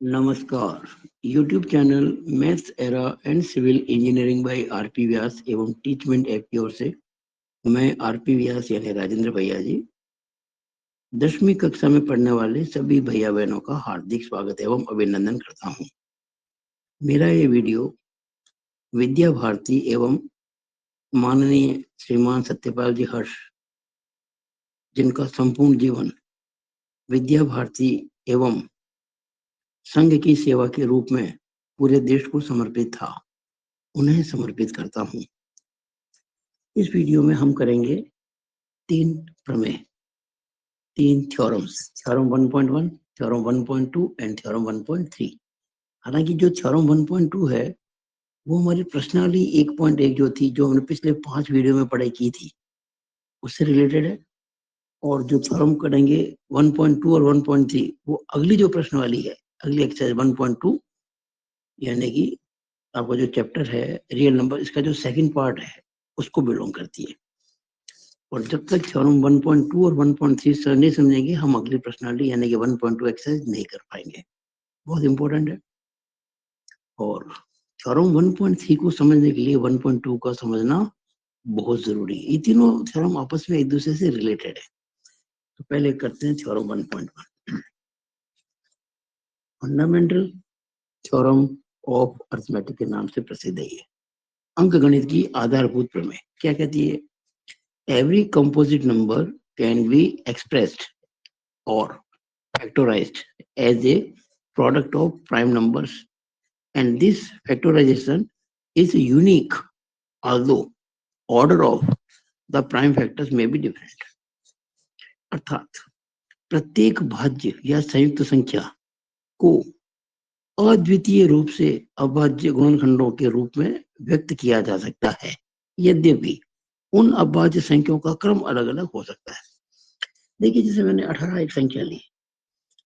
नमस्कार। YouTube channel maths era and civil engineering by RP Vyas एवं Teachment app की ओर से मैं आरपी व्यास यानी राजेंद्र भैया जी 10वीं कक्षा में पढ़ने वाले सभी भैया बहनों का हार्दिक स्वागत एवं अभिनंदन करता हूं। मेरा ये वीडियो विद्या भारती एवं माननीय श्रीमान सत्यपाल जी हर्ष, जिनका संपूर्ण जीवन विद्या भारती एवं संघ की सेवा के रूप में पूरे देश को समर्पित था, उन्हें समर्पित करता हूं। इस वीडियो में हम करेंगे 3 प्रमेय, 3 theorems, theorem 1.1, theorem 1.2 and theorem 1.3। हालांकि जो थ्योरम 1.2 है वो हमारी प्रश्नावली 1.1 जो थी, जो हमने पिछले 5 वीडियो में पढ़ाई की थी, उससे रिलेटेड है। और जो थ्योरम करेंगे 1.2 और 1.3 वो अगली जो प्रश्नावली है, अगली एक्सरसाइज 1.2, यानी कि आपका जो चैप्टर है रियल नंबर, इसका जो सेकंड पार्ट है उसको बिलोंग करती है। और जब तक थ्योरम 1.2 और 1.3 नहीं समझेंगे, हम अगली प्रश्नावली यानी कि 1.2 एक्सरसाइज नहीं कर पाएंगे। बहुत इंपॉर्टेंट है। और थ्योरम 1.3 को समझने के लिए 1.2 का समझना बहुत जरूरी है। ये तीनों थ्योरम आपस में एक दूसरे से रिलेटेड है। तो पहले करते हैं theorem 1.1, fundamental theorem of arithmetic के नाम से प्रसिद्ध है ये। अंकगणित की आधारभूत प्रमेय क्या कहती है? Every composite number can be expressed or factorized as a product of prime numbers, and this factorization is unique although order of the prime factors may be different। अर्थात प्रत्येक भाज्य या संयुक्त संख्या को अद्वितीय रूप से अभाज्य गुणनखंडों के रूप में व्यक्त किया जा सकता है, यद्यपि उन अभाज्य संख्याओं का क्रम अलग अलग हो सकता है। देखिए, जैसे मैंने 18 एक संख्या ली,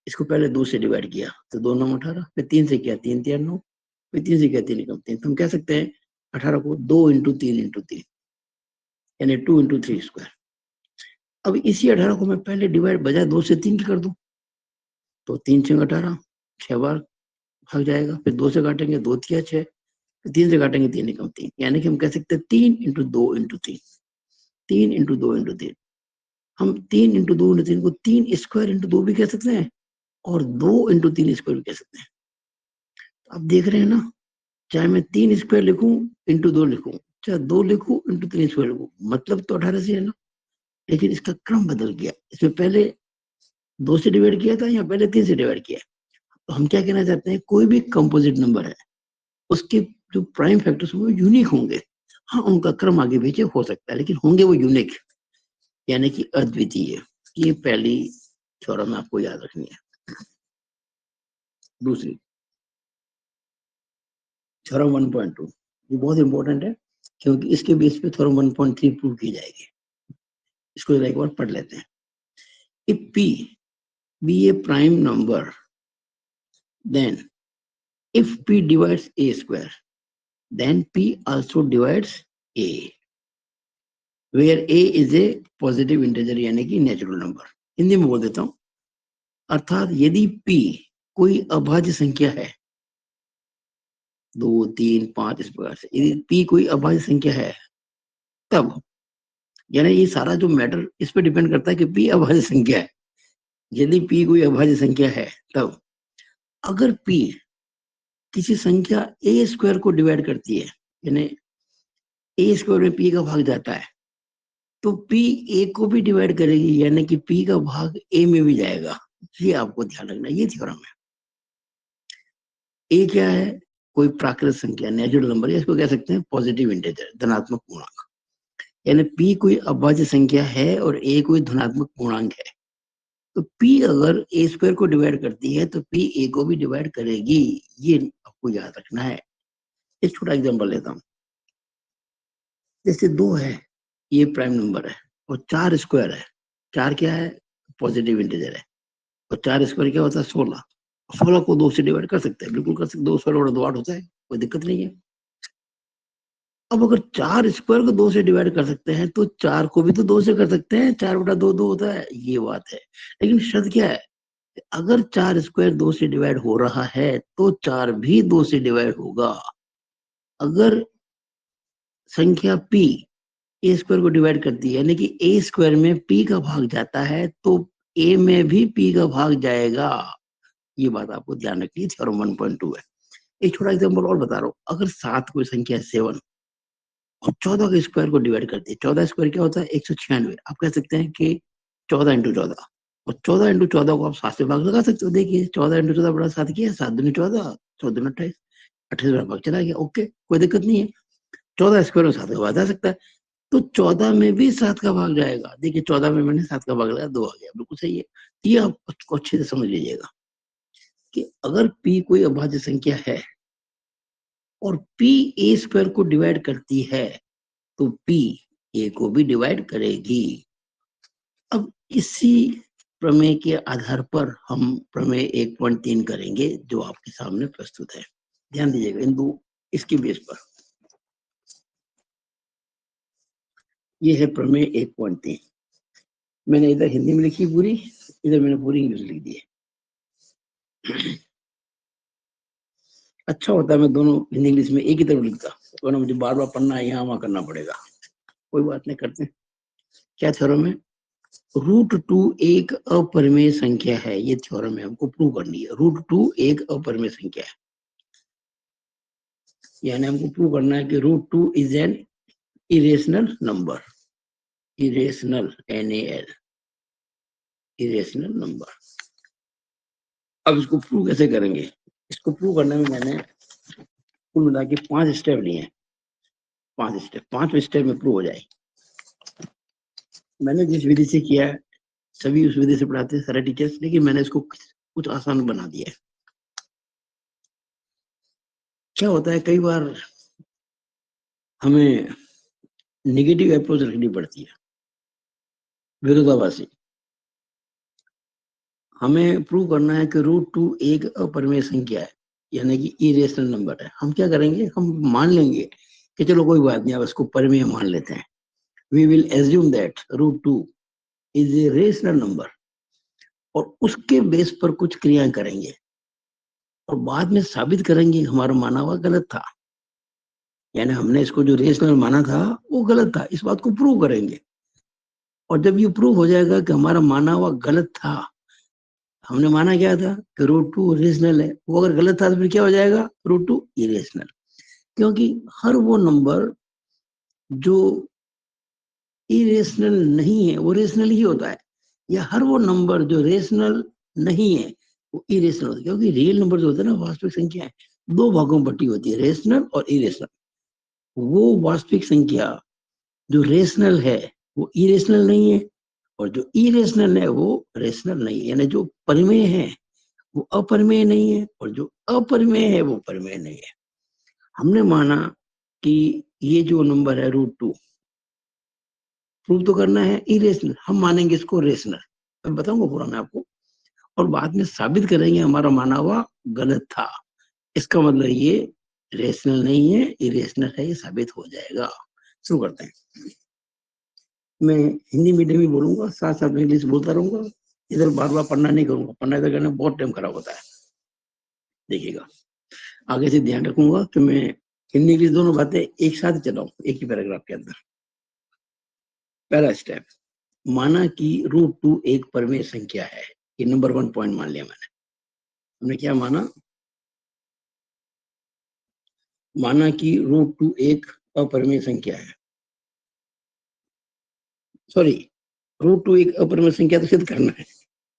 इसको पहले 2 से डिवाइड किया तो 2 9 18, फिर 3 से किया 3 3 9, फिर 3 से किया 3 एकम 3। तो हम कह सकते हैं 18 को 2 × 3 × 3 यानी 2 × 3 स्क्वायर। अब इसी 18 को मैं पहले डिवाइड बजाय 2 से 3 की कर दूं तो 3 6 18, 6 बार भाग जाएगा। फिर 2 से काटेंगे 2 3 6, फिर 3 से काटेंगे 3 एकम 3, यानी कि हम कह सकते हैं 3 × 2 × 3, 3 × 2 × 3। हम 3 × 2 × 3 को 3 स्क्वायर × 2 भी कह सकते हैं और 2 × 3 स्क्वायर भी कह सकते हैं। आप देख रहे हैं ना, चाहे मैं 3 स्क्वायर लिखूं इंटू 2 लिखूं, चाहे 2 लिखूं इंटू 3 स्क्वायर लिखूं, मतलब तो 18 से है ना, लेकिन इसका क्रम बदल गया। इसमें पहले 2 से डिवाइड किया था या पहले 3 से डिवाइड किया। तो हम क्या कहना चाहते हैं, कोई भी कंपोजिट नंबर है उसके जो प्राइम फैक्टर्स वो यूनिक होंगे। हाँ, उनका क्रम आगे पीछे हो सकता है, लेकिन होंगे वो यूनिक, यानी कि अद्वितीय। ये पहली थ्योरम आपको याद रखनी है। दूसरी थ्योरम 1.2, ये बहुत इंपॉर्टेंट है क्योंकि इसके बेस पे थ्योरम 1.3 प्रूव की जाएगी। इसको एक बार पढ़ लेते हैं। If p be a prime number, then if p divides a square, then p also divides a, where a is a positive integer यानी कि नेचुरल नंबर। हिंदी में बोल देता हूं, अर्थात यदि p कोई अभाज्य संख्या है, 2 3 5 इस प्रकार से, यदि p कोई अभाज्य संख्या है तब, यानी ये सारा जो मैटर इस पर डिपेंड करता है कि p अभाज्य संख्या है। यदि p कोई अभाज्य संख्या है तब अगर p किसी संख्या a स्क्वायर को डिवाइड करती है, यानी a स्क्वायर में p का भाग जाता है, तो p a को भी डिवाइड करेगी, यानी कि p का भाग a में भी जाएगा। ये आपको ध्यान रखना, ये थ्योरम है। a क्या है? कोई प्राकृत संख्या, नेचुरल नंबर, इसको कह सकते हैं पॉजिटिव इंटीजर, धनात्मक पूर्णांक। यानी p कोई अभाज्य संख्या है और a कोई धनात्मक पूर्णांक है, तो p अगर a स्क्वायर को डिवाइड करती है तो p a को भी डिवाइड करेगी। ये आपको याद रखना है। एक छोटा एग्जांपल लेता हूं। जैसे 2 है, ये प्राइम नंबर है, और 4 स्क्वायर है। 4 क्या है? पॉजिटिव इंटीजर है, और 4 स्क्वायर क्या होता है? 16। 16 को 2 से डिवाइड कर सकते हैं, बिल्कुल कर सकते हैं। 2 16 बड़ा 2 8 होता है, कोई दिक्कत नहीं है। अब अगर 4 स्क्वायर को 2 से डिवाइड कर सकते हैं तो 4 को भी तो 2 से कर सकते हैं। 4 बटा 2 2 होता है, ये बात है। लेकिन शर्त क्या है? अगर 4 स्क्वायर 2 से डिवाइड हो रहा है तो 4 भी 2 से डिवाइड होगा। अगर संख्या p ए स्क्वायर को डिवाइड करती है, यानी कि ए स्क्वायर में p का भाग जाता है, तो a में भी p का भाग जाएगा। ये बात आपको ध्यान रखनी है, थ्योरम 1.2 है। एक छोटा एग्जांपल और बता रहा हूँ। अगर 7 कोई संख्या है 7 और 14 के स्क्वायर को डिवाइड करती है, 14 स्क्वायर क्या होता है 196। आप कह सकते हैं कि 14 इंटू 14, और 14 इंटू 14 को आप 7 से भाग लगा सकते हो। देखिए 14 इंटू 14 बड़ा 7 किया, 7 दूनी 14, 14 दूनी 28, 28 बड़ा भाग चला गया। ओके, कोई दिक्कत नहीं है। 14 स्क्वायर में 7 का भाग जा सकता है, तो 14 में भी 7 का भाग जाएगा। देखिए 14 में मैंने 7 का भाग लगाया, 2 आ गया, बिल्कुल सही है। ये आप उसको अच्छे से समझ लीजिएगा कि अगर p कोई अभाज्य संख्या है और p ए स्क्वायर को डिवाइड करती है, तो p a को भी डिवाइड करेगी। अब इसी प्रमेय के आधार पर हम प्रमेय 1.3 करेंगे, जो आपके सामने प्रस्तुत है। ध्यान दीजिएगा इन दो, इसके बेस पर। ये है प्रमेय 1.3। मैंने इधर हिंदी में लिखी पूरी, इधर मैंने पूरी इंग्लिश लिख दी है। अच्छा होता है मैं दोनों हिंदी इंग्लिश में एक ही तरफ लिखता, वरना मुझे बार बार पढ़ना है, यहाँ वहाँ करना पड़ेगा। कोई बात नहीं, करते हैं। क्या थ्योरम है? √2 एक अपरिमेय संख्या है। ये थ्योरम है, हमको प्रूव करनी है। √2 एक अपरिमेय संख्या है, यानी हमको प्रूव करना है कि √2 is an irrational number. Irrational, NaL, irrational number. अब इसको प्रूव कैसे करेंगे? इसको प्रूव करने में मैंने कुल मिला के 5 स्टेप लिए हैं। 5 स्टेप, 5 स्टेप में प्रूव हो जाए। मैंने जिस विधि से किया है, सभी उस विधि से पढ़ाते हैं सारे टीचर्स, लेकिन मैंने इसको कुछ आसान बना दिया है। क्या होता है, कई बार हमें नेगेटिव अप्रोच रखनी पड़ती है, विरोधाभासी। हमें प्रूव करना है कि √2 एक अपरिमेय संख्या है, यानी कि इरेशनल नंबर है। हम क्या करेंगे, हम मान लेंगे कि चलो कोई बात नहीं, अब इसको परिमेय मान लेते हैं। We will assume that √2 is a rational number, और उसके बेस पर कुछ क्रियाएं करेंगे और बाद में साबित करेंगे हमारा माना हुआ गलत था। यानी हमने इसको जो रेशनल माना था वो गलत था, इस बात को प्रूव करेंगे। और जब ये प्रूव हो जाएगा कि हमारा माना हुआ गलत था, हमने माना क्या था कि √2 रेशनल है, वो अगर गलत था तो फिर क्या हो जाएगा, √2 इरेशनल। क्योंकि हर वो नंबर जो इरेशनल नहीं है वो रेशनल ही होता है, या हर वो नंबर जो रेशनल नहीं है वो इरेशनल होता है। क्योंकि रियल नंबर जो होता है ना, वास्तविक संख्या है, दो भागों में बटी होती है, रेशनल और इरेशनल। वो वास्तविक संख्या जो रेशनल है वो इरेशनल नहीं है, और जो इरेशनल है वो रेशनल नहीं है। यानी जो परिमेय है वो अपरिमेय नहीं है, और जो अपरिमेय है वो परिमेय नहीं है। हमने माना कि ये जो नंबर है √2, प्रूव तो करना है इरेशनल, हम मानेंगे इसको रेशनल। मैं बताऊंगा पूरा मैं आपको, और बाद में साबित करेंगे हमारा माना हुआ गलत था। इसका मतलब ये रेशनल नहीं है, इरेशनल है, ये साबित हो जाएगा। शुरू करते हैं। मैं हिंदी मीडियम ही बोलूंगा, साथ साथ में इंग्लिश बोलता रहूंगा। इधर बार बार पढ़ना नहीं करूंगा, पढ़ना इधर करने में बहुत टाइम खराब होता है। देखिएगा, आगे से ध्यान रखूंगा कि मैं हिंदी इंग्लिश दोनों बातें एक साथ चलाऊं एक ही पैराग्राफ के अंदर। पहला स्टेप, माना कि √2 एक परिमेय संख्या है। ये नंबर 1 पॉइंट मान लिया मैंने। हमने क्या माना? माना कि √2 एक अपरिमेय संख्या है। सॉरी, √2 एक अपरिमेय संख्या तो सिद्ध करना है।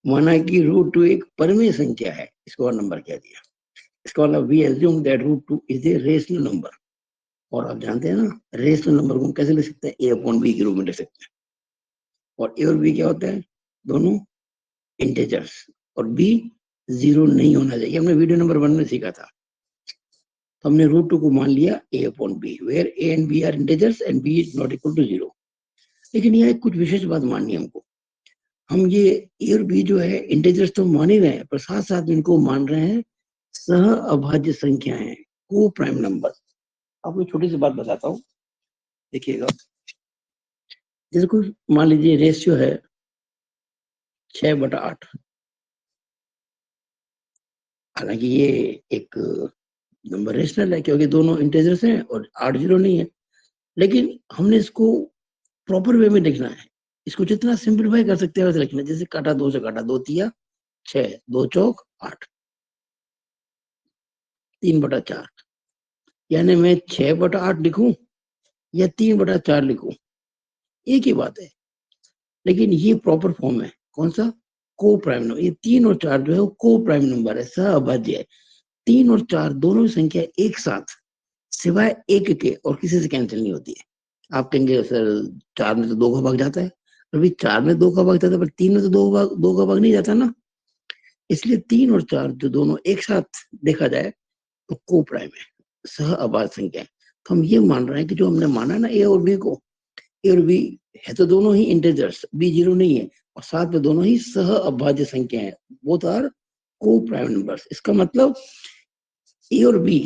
माना कि √2 एक परिमेय संख्या है, इसको और नंबर कह दिया। इसका मतलब we assume that √2 is a rational number. और आप जानते हैं ना, रेशनल नंबर को हम कैसे लिख सकते हैं, a/b के रूप में लिख सकते हैं। और a और b क्या होता है, दोनों इंटेजर्स, और b जीरो नहीं होना चाहिए। हमने वीडियो नंबर 1 में सीखा था। तो हमने √2 को मान लिया a/b, where a and b are integers and b is not equal to 0। लेकिन यहाँ एक कुछ विशेष बात माननी है हमको। हम ये a और b जो है इंटेजर्स तो मान ही रहे हैं, पर साथ साथ इनको मान रहे हैं सह अभाज्य संख्याएं, को प्राइम नंबर। आपको छोटी सी बात बताता हूँ, देखिएगा। जैसे कोई मान लीजिए रेशियो है 6/8, हालांकि ये एक नंबर रेशनल है क्योंकि दोनों इंटीजर्स हैं और 8 जीरो नहीं है, लेकिन हमने इसको प्रॉपर वे में लिखना है। इसको जितना सिंप्लीफाई कर सकते हैं वैसे लिखना है। जैसे काटा 2 से काटा, 2 तिया 6, 2 चौक 8, 3/4। यानी मैं 6/8 लिखूं या 3/4 लिखूं, एक ही बात है। लेकिन ये प्रॉपर फॉर्म है, कौन सा? को प्राइम नंबर। ये 3 और 4 जो है वो को प्राइम नंबर है, सहअभाज्य है। 3 और 4 दोनों संख्या एक साथ सिवाय एक के और किसी से कैंसिल नहीं होती है। आप कहेंगे सर 4 में तो 2 का भाग जाता है। अभी 4 में 2 का भाग जाता है, पर 3 में तो 2 का भाग नहीं जाता ना। इसलिए 3 और 4 जो दोनों एक साथ देखा जाए तो को प्राइम है, सह अभाज्य संख्या है। तो हम ये मान रहे हैं कि जो हमने माना ना ए और बी को, ए और बी है तो दोनों ही इंटीजर्स, बी जीरो नहीं है, और साथ में दोनों ही सह अभाज्य संख्या है, बोथ आर को प्राइम नंबर्स। इसका मतलब ए और बी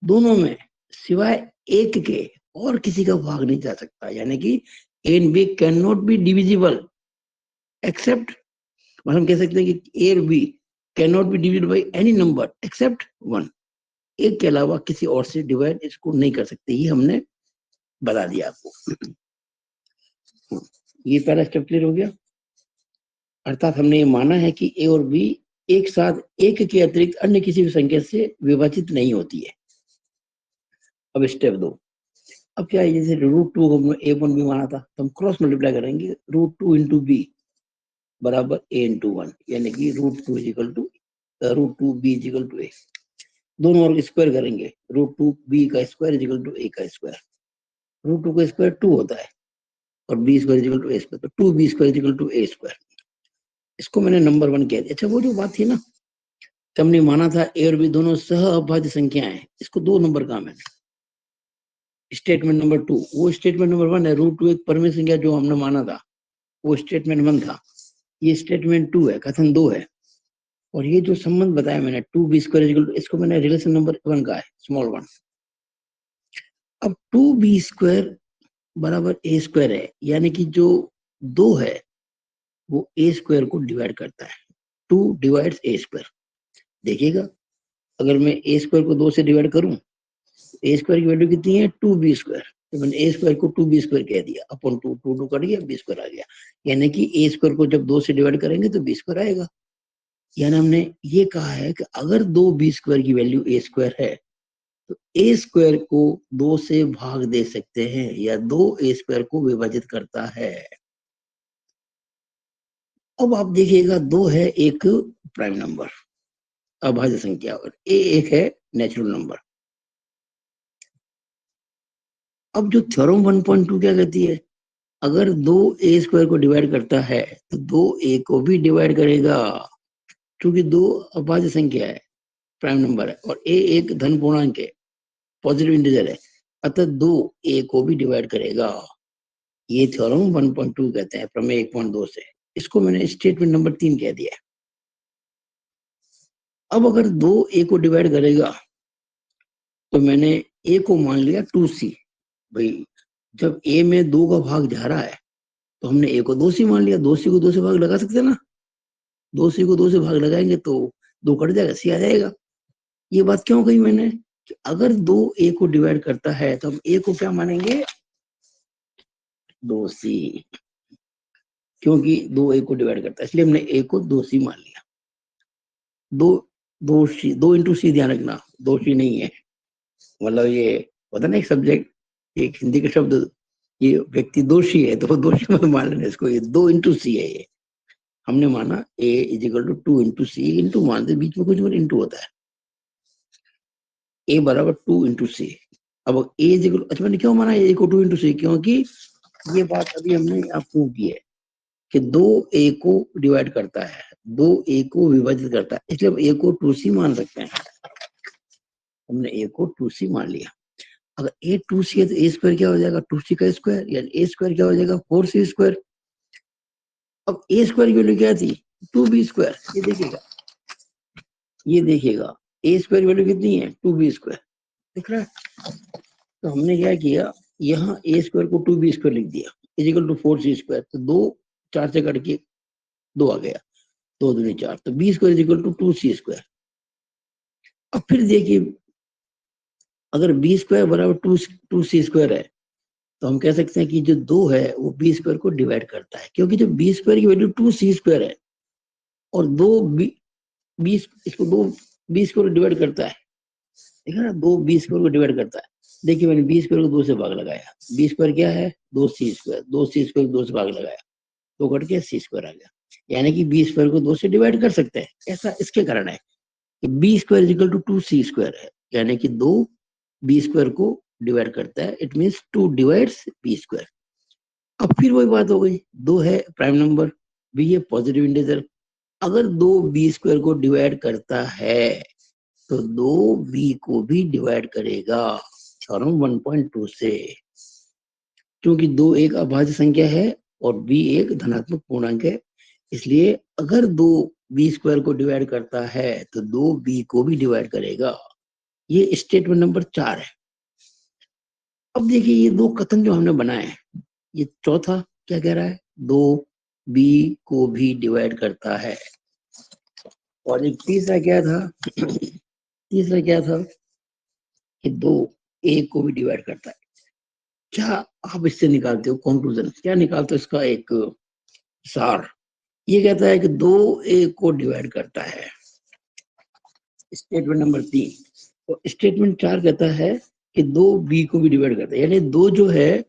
दोनों में सिवाय एक के और किसी का भाग नहीं जा सकता। यानी कि A and B can not be divisible except, हम कह सकते हैं कि ए और B can not be divided by any number except 1। एक के अलावा किसी और से डिवाइड इसको नहीं कर सकते, ये हमने बता दिया आपको। ये पहला स्टेप क्लियर हो गया। अर्थात हमने ये माना है कि ए और बी एक साथ एक के अतिरिक्त अन्य किसी भी संख्या से विभाजित नहीं होती है। अब स्टेप 2, अब क्या है, जैसे √2 को हमने a1 भी माना था, तो हम क्रॉस मल्टीप्लाई करेंगे, √2 इंटू बी बराबर a इंटू 1, यानी कि √2 equal to √2b equal to a। दोनों और स्क्वायर करेंगे, √2b का स्क्वायर इजिकल टू a का स्क्वायर। √2 का स्क्वायर 2 होता है और b square is equal to a square, तो 2b square is equal to a square. इसको मैंने नंबर 1 कह दिया। अच्छा, वो जो बात थी ना, हमने माना था ए और बी दोनों सह अभाज्य संख्याएं हैं, इसको 2 नंबर कहा मैंने। स्टेटमेंट नंबर 2, वो स्टेटमेंट नंबर 1 है। √2 एक परमेय संख्या जो हमने माना था, वो स्टेटमेंट 1 था। ये स्टेटमेंट 2 है, कथन 2 है। और ये जो संबंध बताया मैंने 2b स्क्वायर इक्वल टू, इसको मैंने रिलेशन नंबर 1 का है, स्मॉल 1। अब 2b स्क्वायर बराबर a स्क्वायर है, यानी कि जो 2 है वो a स्क्वायर को डिवाइड करता है। 2 डिवाइड्स a स्क्वायर। देखिएगा, अगर मैं a स्क्वायर को 2 से डिवाइड करूं, a स्क्वायर की वैल्यू कितनी है? 2b square. तो मैंने a स्क्वायर को 2b स्क्वायर कह दिया, अपन 2 2 2 कट गया, b स्क्वायर आ गया। यानी कि a स्क्वायर को जब 2 से डिवाइड करेंगे तो b स्क्वायर आएगा। यानी हमने ये कहा है कि अगर 2b स्क्वायर की वैल्यू a स्क्वायर है तो a स्क्वायर को 2 से भाग दे सकते हैं, या 2 a स्क्वायर को विभाजित करता है। अब आप देखिएगा, 2 है एक प्राइम नंबर अभाज्य संख्या, और a एक है नेचुरल नंबर। अब जो थ्योरम 1.2 क्या कहती है, अगर 2 a स्क्वायर को डिवाइड करता है तो 2 a को भी डिवाइड करेगा, क्योंकि 2 अभाज्य संख्या है, प्राइम नंबर है, और a एक धन पूर्णांक है, पॉजिटिव इंटीजर है, अतः 2 a को भी डिवाइड करेगा। ये थ्योरम 1.2 कहते हैं, प्रमेय 1.2 से। इसको मैंने स्टेटमेंट नंबर 3 कह दिया। अब अगर 2 a को डिवाइड करेगा तो मैंने a को मान लिया 2c। भाई जब a में 2 का भाग जा रहा है तो हमने a को 2c मान लिया। 2c को 2 से भाग लगा सकते हैं ना, 2c को 2 से भाग लगाएंगे तो 2 कट जाएगा, c आ जाएगा। ये बात क्यों कही मैंने कि अगर 2 a को डिवाइड करता है तो हम a को क्या मानेंगे? 2c, क्योंकि 2 a को डिवाइड करता है, इसलिए हमने a को 2c मान लिया। 2 इंटू सी, ध्यान रखना, 2c नहीं है। मतलब ये होता ना एक सब्जेक्ट, एक हिंदी का शब्द, ये व्यक्ति दोषी है तो दोषी मत मान लेना इसको, ये 2 इंटू सी है। ये हमने माना a is equal to 2 into c, into मानते बीच में कुछ इंटू होता है, a बराबर 2 इंटू सी। अब a इजिकल, अच्छा मैंने क्यों माना a को 2 इंटू सी, क्योंकि ये बात अभी हमने आपको की है कि 2 a को डिवाइड करता है, 2 a को विभाजित करता है, इसलिए हम a को 2c मान सकते हैं। हमने a को 2c मान लिया। अगर a 2c है तो a स्क्वायर क्या हो जाएगा? 2c का स्क्वायर, यानी a स्क्वायर क्या हो जाएगा? 4c square. अब a स्क्वायर की वैल्यू क्या थी? 2b square. ये देखिएगा, ये देखिएगा, a स्क्वायर की वैल्यू कितनी है? 2b स्क्वायर, दिख रहा है? तो हमने क्या किया, यहाँ a स्क्वायर को 2b स्क्वायर लिख दिया, इजिकल टू 4c स्क्वायर। तो 2 4 से कट के 2 आ गया, 2 दूनी 4, तो b square is equal to 2c square. अब फिर देखिए, अगर बी स्क्वायर बराबर टू सी स्क्वायर है तो हम कह सकते हैं कि जो 2 है वो बी स्क्वायर को डिवाइड करता है, क्योंकि जो बी स्क्वायर की वैल्यू 2 सी स्क्वायर है और 2 बी इसको 2 बी स्क्वायर को डिवाइड करता है, ठीक है ना, 2 बी स्क्वायर को डिवाइड करता है। देखिए मैंने बी स्क्वायर को 2 से भाग लगाया, बी स्क्वायर क्या है 2 सी स्क्वायर, 2 सी स्क्वायर को 2 से भाग लगाया तो कट के सी स्क्वायर आ गया, यानी कि बी स्क्वायर को 2 से डिवाइड कर सकते हैं। ऐसा इसके कारण है कि b square equal to 2 c square है, यानी कि 2 बी स्क्वायर को डिवाइड करता है, it means 2 divides b square. अब फिर वही बात हो गई, 2 है प्राइम नंबर, बी है पॉजिटिव इंटीजर, अगर 2 बी स्क्वायर को डिवाइड करता है तो 2 बी को भी डिवाइड करेगा, थ्योरम 1.2 से, क्योंकि 2 एक अभाज्य संख्या है और बी एक धनात्मक पूर्णांक है, इसलिए अगर 2 बी स्क्वायर को डिवाइड करता है तो 2 बी को भी डिवाइड करेगा। ये स्टेटमेंट नंबर 4 है। अब देखिए ये 2 कथन जो हमने बनाए, ये चौथा क्या कह रहा है, 2 बी को भी डिवाइड करता है, और एक तीसरा क्या था तीसरा क्या था कि 2 ए को भी डिवाइड करता है। क्या आप इससे निकालते हो कंक्लूजन, क्या निकालते हो इसका एक सार? ये कहता है कि 2 ए को डिवाइड करता है, स्टेटमेंट नंबर 3। और स्टेटमेंट 4 कहता है कि 2 बी को भी डिवाइड करता है, यानी 2 जो है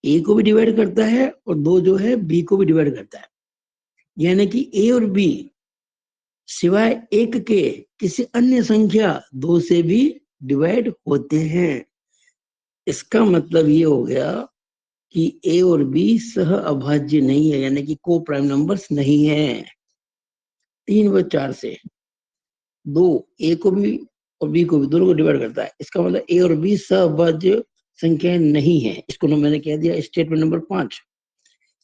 ए को भी डिवाइड करता है और 2 जो है बी को भी डिवाइड करता है, यानी कि ए और बी सिवाय 1 के किसी अन्य संख्या 2 से भी डिवाइड होते हैं। इसका मतलब ये हो गया कि ए और बी सह अभाज्य नहीं है, यानी कि को प्राइम नंबर्स नहीं है। 3 व 4 से 2 ए को भी और बी को भी दोनों को डिवाइड करता है, इसका मतलब ए और बी सह अभाज्य संख्याएं नहीं है। इसको मैंने कह दिया स्टेटमेंट नंबर 5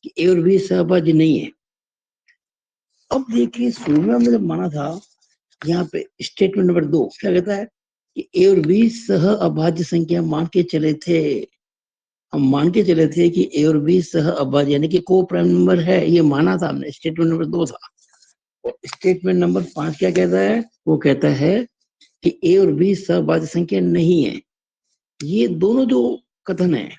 कि ए और बी सह अभाज्य नहीं है। अब देखिए शुरू में हमने जब माना था, यहाँ पे स्टेटमेंट नंबर 2 क्या कहता है कि ए और बी सह अभाज्य संख्या मान के चले थे, हम मान के चले थे कि ए और बी सह अभाज्य यानी कि को प्राइम नंबर है, ये माना था हमने, स्टेटमेंट नंबर 2 था। और स्टेटमेंट नंबर 5 क्या कहता है, वो कहता है कि ए और बी सहभाज्य संख्या नहीं है। ये दोनों जो कथन है,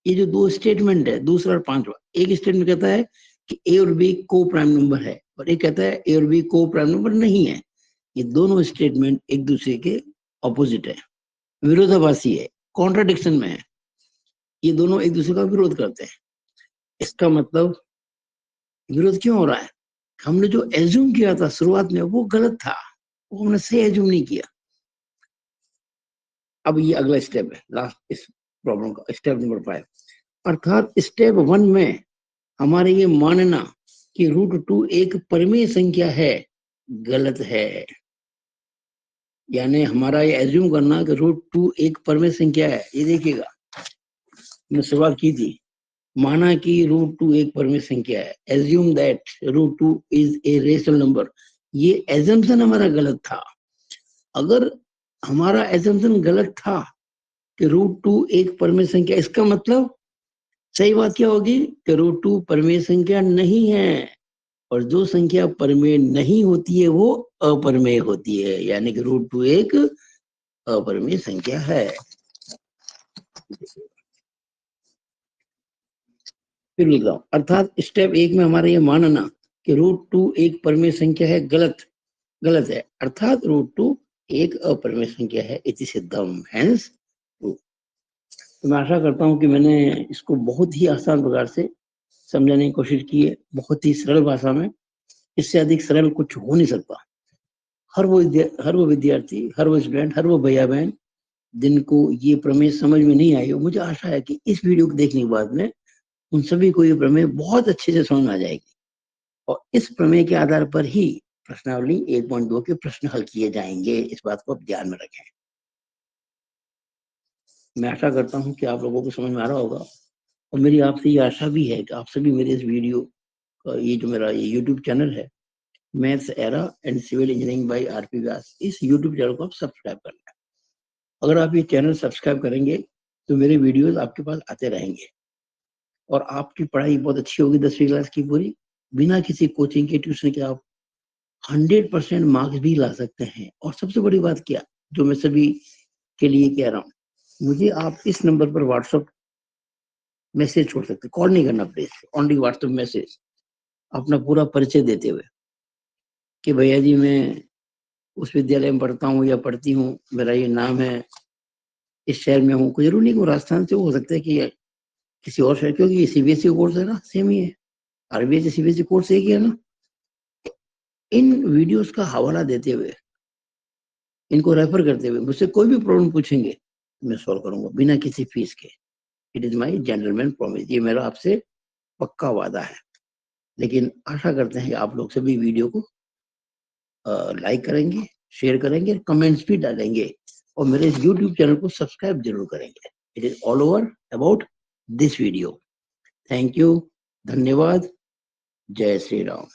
ये जो 2 स्टेटमेंट है, दूसरा और पांचवा, एक स्टेटमेंट कहता है कि ए और बी को प्राइम नंबर है और एक कहता है ए और बी को प्राइम नंबर नहीं है। ये दोनों स्टेटमेंट एक दूसरे के ऑपोजिट है, विरोधाभासी है, कॉन्ट्राडिक्शन में है, ये दोनों एक दूसरे का विरोध करते हैं। इसका मतलब विरोध क्यों हो रहा है, हमने जो एज्यूम किया था शुरुआत में वो गलत था, वो हमने सही एज्यूम नहीं किया। अब ये अगला स्टेप है, लास्ट इस प्रॉब्लम का, स्टेप नंबर 5। अर्थात स्टेप 1 में हमारे ये मानना कि √2 एक परिमेय संख्या है गलत है, यानी हमारा ये एज्यूम करना कि √2 एक परिमेय संख्या है। ये देखिएगा मैंने शुरुआत की थी, माना कि √2 एक परिमेय संख्या है, assume that √2 is a rational number. ये एजम्पशन हमारा गलत था। अगर हमारा एजम्पशन गलत था कि √2 एक परिमेय संख्या, इसका मतलब सही बात क्या होगी कि √2 परिमेय संख्या नहीं है, और जो संख्या परिमेय नहीं होती है वो अपरिमेय होती है, यानी कि √2 एक अपरिमेय संख्या है। फिर लिख रहा हूं, अर्थात स्टेप 1 में हमारा ये मानना कि √2 एक परिमेय संख्या है गलत है, अर्थात √2 एक अपरिमेय संख्या है, इति सिद्धम, हेंस ट्रू। तो मैं आशा करता हूं कि मैंने इसको बहुत ही आसान प्रकार से समझाने की कोशिश की है, बहुत ही सरल भाषा में। इससे अधिक सरल कुछ हो नहीं सकता। हर वो विद्यार्थी, हर वो स्टूडेंट, हर वो भैया बहन जिनको ये प्रमेय समझ में नहीं आई हो, मुझे आशा है कि इस वीडियो को देखने के बाद में उन सभी को ये प्रमेय बहुत अच्छे से समझ में आ जाएगी, और इस प्रमेय के आधार पर ही प्रश्नावली 1.2 के प्रश्न हल किए जाएंगे। इस बात को आप ध्यान में रखें। मैं आशा करता हूं कि आप लोगों को समझ में आ रहा होगा, और मेरी आपसे ये आशा भी है कि आप सभी मेरे इस वीडियो का, ये जो मेरा ये यूट्यूब चैनल है maths era and civil engineering by RP Vyas, इस यूट्यूब चैनल को आप सब्सक्राइब करना है। अगर आप ये चैनल सब्सक्राइब करेंगे तो मेरे वीडियोस आपके पास आते रहेंगे, और आपकी पढ़ाई बहुत अच्छी होगी 10वीं क्लास की पूरी, बिना किसी कोचिंग के, ट्यूशन के आप 100% मार्क्स भी ला सकते हैं। और सबसे बड़ी बात क्या, जो मैं सभी के लिए कह रहा हूँ, मुझे आप इस नंबर पर व्हाट्सएप मैसेज छोड़ सकते, कॉल नहीं करना प्लीज, ओनली व्हाट्सएप मैसेज, अपना पूरा परिचय देते हुए कि भैया जी मैं उस विद्यालय में पढ़ता हूँ या पढ़ती हूँ, मेरा ये नाम है, इस शहर में हूँ। कोई जरूरी नहीं कि राजस्थान से हो सकता है कि किसी और शहर, क्योंकि सीबीएसई कोर्स है ना, सेम ही है, आरबीएसई सीबीएसई कोर्स एक ही है ना। इन वीडियोस का हवाला देते हुए, इनको रेफर करते हुए मुझसे कोई भी प्रॉब्लम पूछेंगे मैं सॉल्व करूंगा बिना किसी फीस के। It is my gentleman promise, ये मेरा आपसे पक्का वादा है। लेकिन आशा करते हैं कि आप लोग सभी वीडियो को लाइक करेंगे, शेयर करेंगे, कमेंट्स भी डालेंगे और मेरे इस यूट्यूब चैनल को सब्सक्राइब जरूर करेंगे। It is all over about this video. Thank you, धन्यवाद, जय श्री राम।